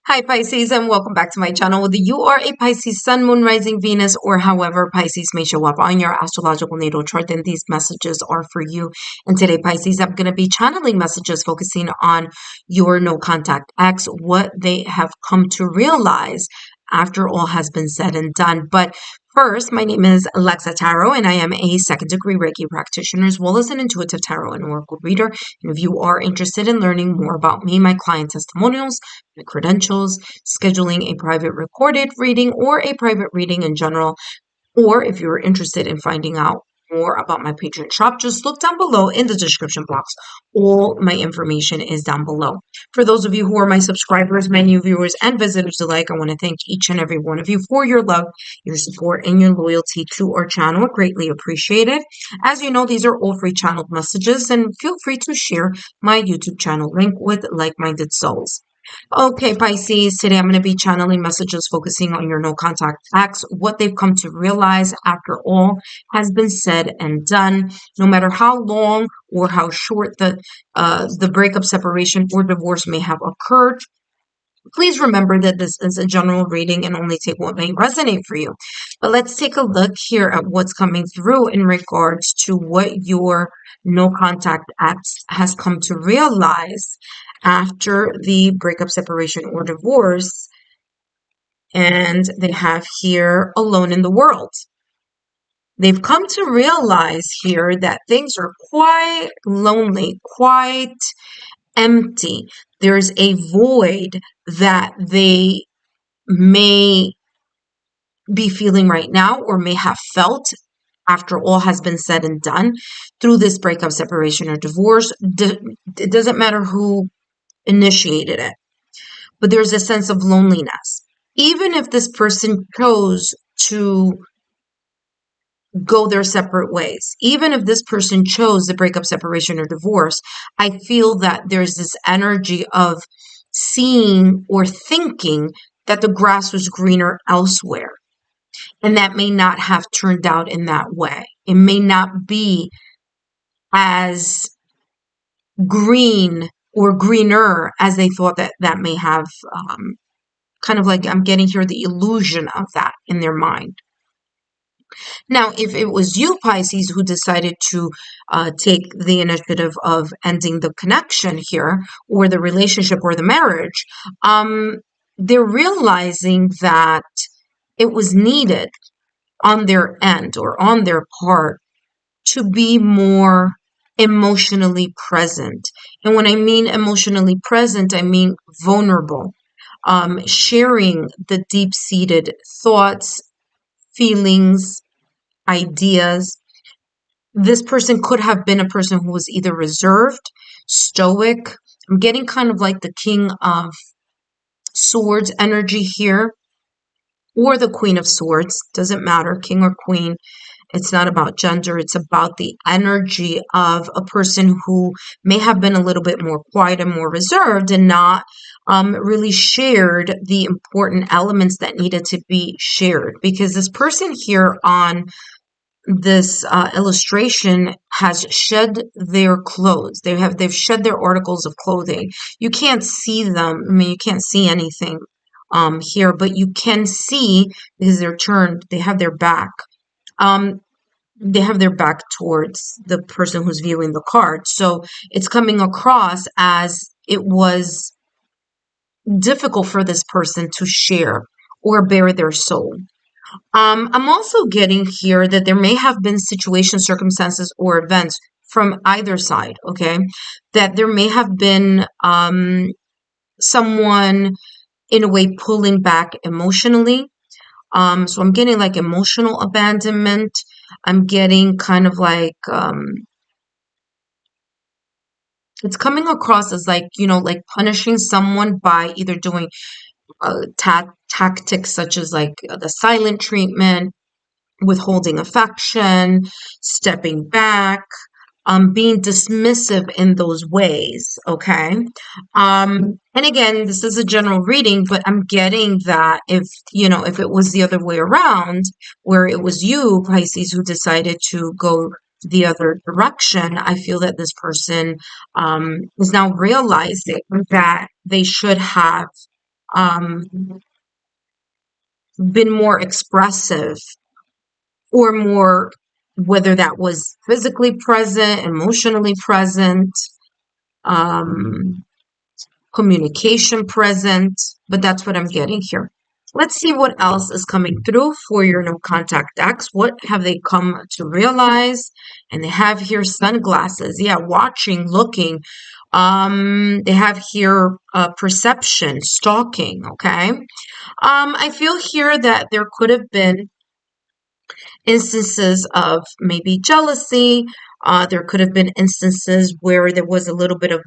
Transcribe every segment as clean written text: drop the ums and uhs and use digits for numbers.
Hi Pisces, and welcome back to my channel. Whether you are a Pisces Sun, Moon, Rising, Venus, or however Pisces may show up on your astrological natal chart, then these messages are for you. And today, Pisces, I'm going to be channeling messages focusing on your no contact ex, what they have come to realize after all has been said and done. But first, my name is Lexa Tarot, and I am a second degree Reiki practitioner as well as an intuitive tarot and oracle reader. And if you are interested in learning more about me, my client testimonials, my credentials, scheduling a private recorded reading or a private reading in general, or if you're interested in finding out more about my Patreon shop, just look down below in the description box. All my information is down below. For those of you who are my subscribers, my new viewers, and visitors alike, I want to thank each and every one of you for your love, your support, and your loyalty to our channel. Greatly appreciated. As you know, these are all free channeled messages, and feel free to share my YouTube channel link with like-minded souls. Okay, Pisces, today I'm going to be channeling messages focusing on your no contact ex, what they've come to realize after all has been said and done. No matter how long or how short the breakup, separation, or divorce may have occurred, please remember that this is a general reading and only take what may resonate for you. But let's take a look here at what's coming through in regards to what your no contact ex has come to realize after the breakup, separation, or divorce. And they have here alone in the world. They've come to realize here that things are quite lonely, quite empty. There's a void that they may be feeling right now or may have felt after all has been said and done through this breakup, separation, or divorce. It doesn't matter who initiated it, but there's a sense of loneliness. Even if this person chose to go their separate ways, even if this person chose the breakup, separation, or divorce, I feel that there's this energy of seeing or thinking that the grass was greener elsewhere. And that may not have turned out in that way. It may not be as green or greener as they thought that may have, kind of like I'm getting here the illusion of that in their mind. Now, if it was you, Pisces, who decided to take the initiative of ending the connection here, or the relationship, or the marriage, they're realizing that it was needed on their end or on their part to be more emotionally present. And when I mean emotionally present, I mean vulnerable, sharing the deep-seated thoughts, feelings, ideas. This person could have been a person who was either reserved, stoic. I'm getting kind of like the King of Swords energy here, or the Queen of Swords. Doesn't matter, king or queen. It's not about gender. It's about the energy of a person who may have been a little bit more quiet and more reserved and not really shared the important elements that needed to be shared. Because this person here on this illustration has shed their clothes. They've shed their articles of clothing. You can't see them. I mean, you can't see anything here, but you can see, because they're turned, they have their back. They have their back towards the person who's viewing the card. So it's coming across as it was difficult for this person to share or bare their soul. I'm also getting here that there may have been situations, circumstances, or events from either side, okay? That there may have been someone in a way pulling back emotionally. So I'm getting like emotional abandonment. I'm getting kind of like, it's coming across as like, like punishing someone by either doing tactics such as like the silent treatment, withholding affection, stepping back, being dismissive in those ways, okay? And again, this is a general reading, but I'm getting that if it was the other way around, where it was you, Pisces, who decided to go the other direction, I feel that this person is now realizing that they should have been more expressive, or more, whether that was physically present, emotionally present, um, communication present, but that's what I'm getting here. Let's see what else is coming through for your no contact decks. What have they come to realize? And they have here sunglasses. Yeah, watching, looking. They have here perception, stalking. Okay. I feel here that there could have been instances of maybe jealousy. There could have been instances where there was a little bit of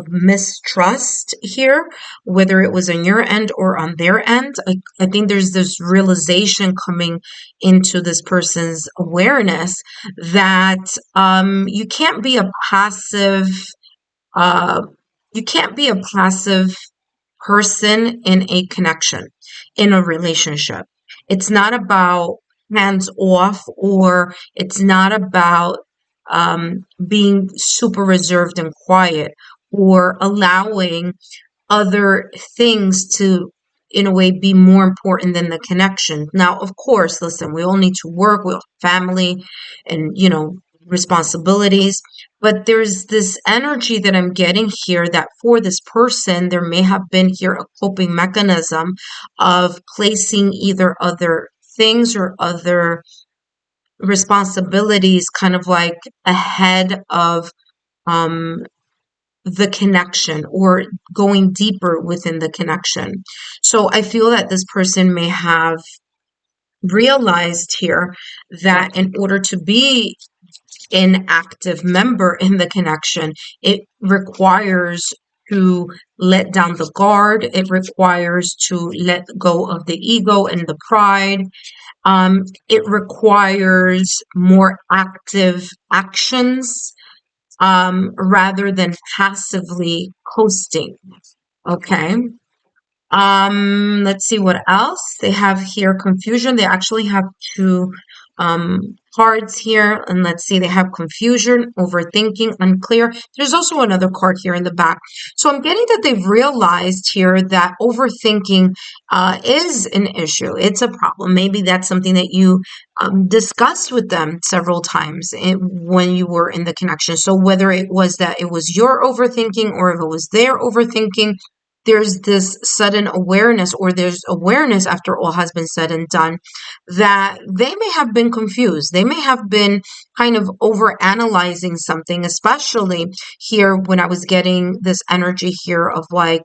mistrust here, whether it was on your end or on their end. I think there's this realization coming into this person's awareness that you can't be a passive, uh, you can't be a passive person in a connection, in a relationship. It's not about hands off, or it's not about being super reserved and quiet, or allowing other things to, in a way, be more important than the connection. Now, of course, listen, we all need to work with family and, responsibilities, but there's this energy that I'm getting here that for this person, there may have been here a coping mechanism of placing either other things or other responsibilities kind of like ahead of um, the connection, or going deeper within the connection. So I feel that this person may have realized here that in order to be an active member in the connection, it requires to let down the guard. It requires to let go of the ego and the pride. It requires more active actions, rather than passively coasting. Okay. Let's see what else. They have here confusion. They actually have two cards here. And let's see, they have confusion, overthinking, unclear. There's also another card here in the back. So I'm getting that they've realized here that overthinking is an issue. It's a problem. Maybe that's something that you discussed with them several times when you were in the connection. So whether it was that it was your overthinking, or if it was their overthinking, there's this sudden awareness, or there's awareness after all has been said and done, that they may have been confused. They may have been kind of over analyzing something, especially here when I was getting this energy here of like,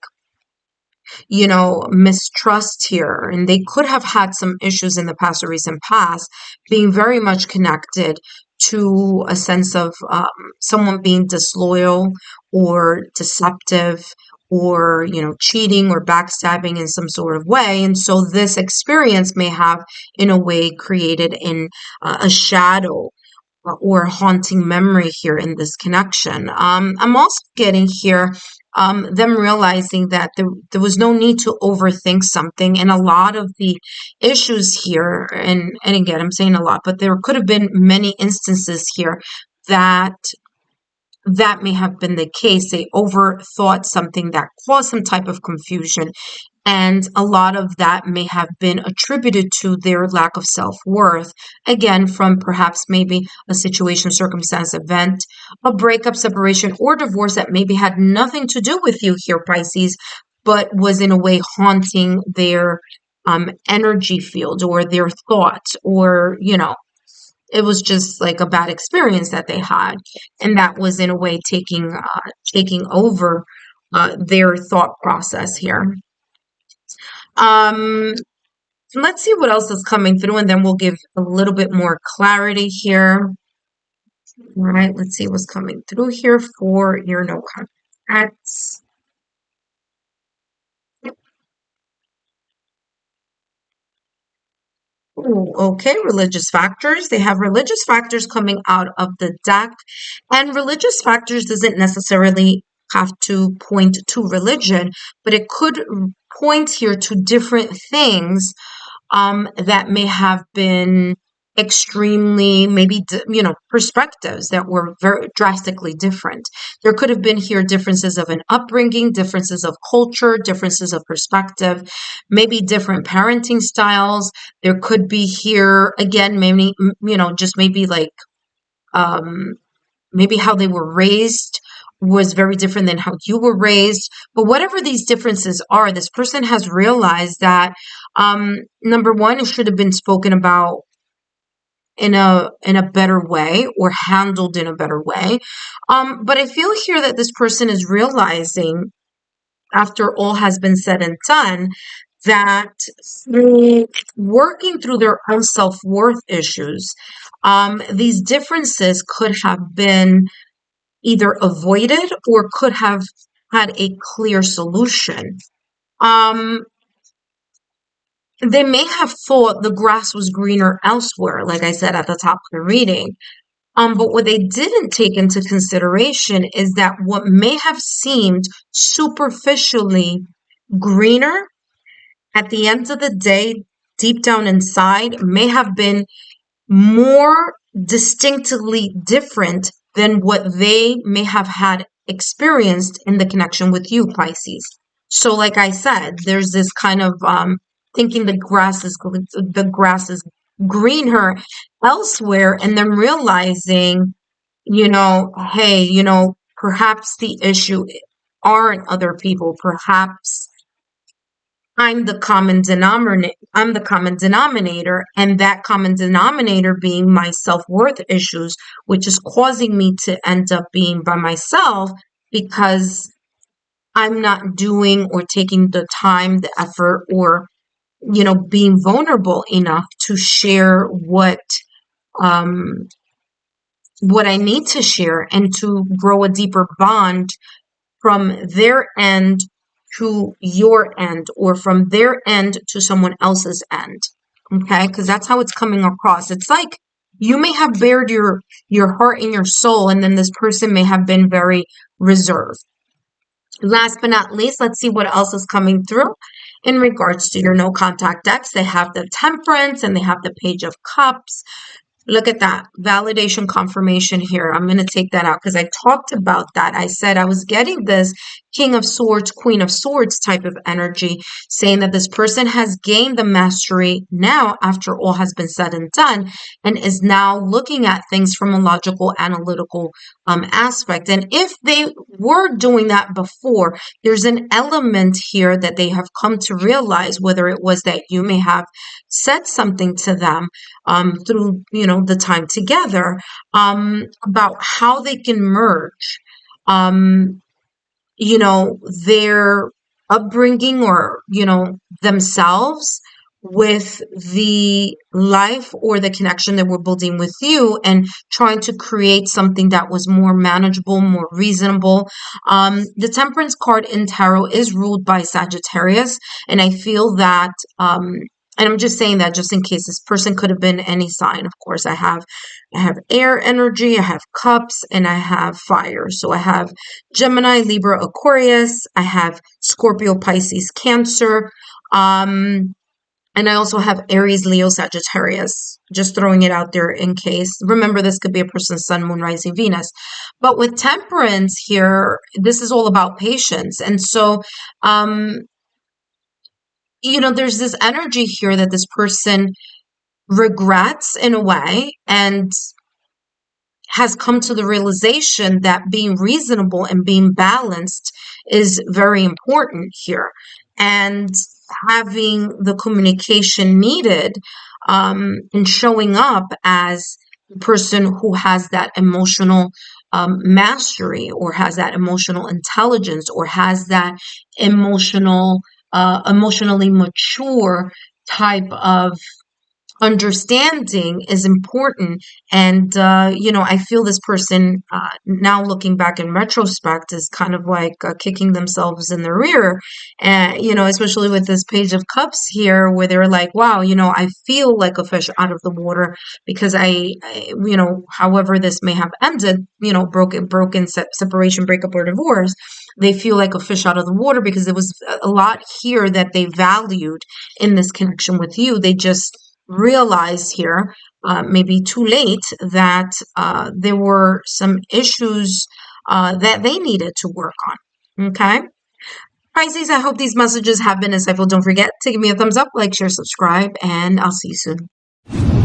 mistrust here. And they could have had some issues in the past or recent past, being very much connected to a sense of someone being disloyal or deceptive, or cheating or backstabbing in some sort of way. And so this experience may have in a way created in a shadow or haunting memory here in this connection. I'm also getting here them realizing that there was no need to overthink something. And a lot of the issues here, and again, I'm saying a lot, but there could have been many instances here that may have been the case. They overthought something that caused some type of confusion. And a lot of that may have been attributed to their lack of self-worth. Again, from perhaps maybe a situation, circumstance, event, a breakup, separation, or divorce that maybe had nothing to do with you here, Pisces, but was in a way haunting their energy field, or their thoughts, or, it was just like a bad experience that they had. And that was in a way taking over their thought process here. Let's see what else is coming through, and then we'll give a little bit more clarity here. All right, let's see what's coming through here for your no contacts. Ooh, okay, religious factors. They have religious factors coming out of the deck, and religious factors doesn't necessarily have to point to religion, but it could point here to different things that may have been extremely, maybe, perspectives that were very drastically different. There could have been here differences of an upbringing, differences of culture, differences of perspective, maybe different parenting styles. There could be here, again, maybe, just maybe like, um, maybe how they were raised was very different than how you were raised. But whatever these differences are, this person has realized that, number one, it should have been spoken about in a better way, or handled in a better way. But I feel here that this person is realizing, after all has been said and done, that through working through their own self-worth issues, these differences could have been either avoided or could have had a clear solution. Um, they may have thought the grass was greener elsewhere, like I said at the top of the reading. But what they didn't take into consideration is that what may have seemed superficially greener, at the end of the day, deep down inside, may have been more distinctly different than what they may have had experienced in the connection with you, Pisces. So, like I said, there's this kind of thinking the grass is greener elsewhere, and then realizing, hey, perhaps the issue aren't other people. Perhaps I'm the common denominator, and that common denominator being my self-worth issues, which is causing me to end up being by myself because I'm not doing or taking the time, the effort, or being vulnerable enough to share um what I need to share, and to grow a deeper bond from their end to your end, or from their end to someone else's end. Okay, because that's how it's coming across. It's like you may have bared your heart and your soul, and then this person may have been very reserved. Last but not least, let's see what else is coming through in regards to your no contact decks. They have the Temperance and they have the Page of Cups. Look at that validation confirmation here. I'm going to take that out because I talked about that. I said I was getting this King of Swords, Queen of Swords type of energy, saying that this person has gained the mastery now after all has been said and done, and is now looking at things from a logical, analytical aspect. And if they were doing that before, there's an element here that they have come to realize, whether it was that you may have said something to them through the time together, about how they can merge their upbringing, or themselves, with the life or the connection that we're building with you, and trying to create something that was more manageable, more reasonable. The Temperance card in tarot is ruled by Sagittarius, and I feel that and I'm just saying that just in case this person could have been any sign. Of course, I have air energy, I have cups, and I have fire. So I have Gemini, Libra, Aquarius. I have Scorpio, Pisces, Cancer. And I also have Aries, Leo, Sagittarius. Just throwing it out there in case. Remember, this could be a person's Sun, Moon, Rising, Venus. But with Temperance here, this is all about patience. And so, there's this energy here that this person regrets in a way, and has come to the realization that being reasonable and being balanced is very important here, and having the communication needed, and showing up as the person who has that emotional mastery, or has that emotional intelligence, or has that emotionally mature type of understanding is important. And I feel this person, now looking back in retrospect, is kind of like kicking themselves in the rear, and especially with this Page of Cups here, where they're like, wow, I feel like a fish out of the water, because however this may have ended, broken separation, breakup, or divorce, they feel like a fish out of the water, because there was a lot here that they valued in this connection with you. They just realized here, maybe too late, that there were some issues that they needed to work on. Okay? Pisces, I hope these messages have been insightful. Don't forget to give me a thumbs up, like, share, subscribe, and I'll see you soon.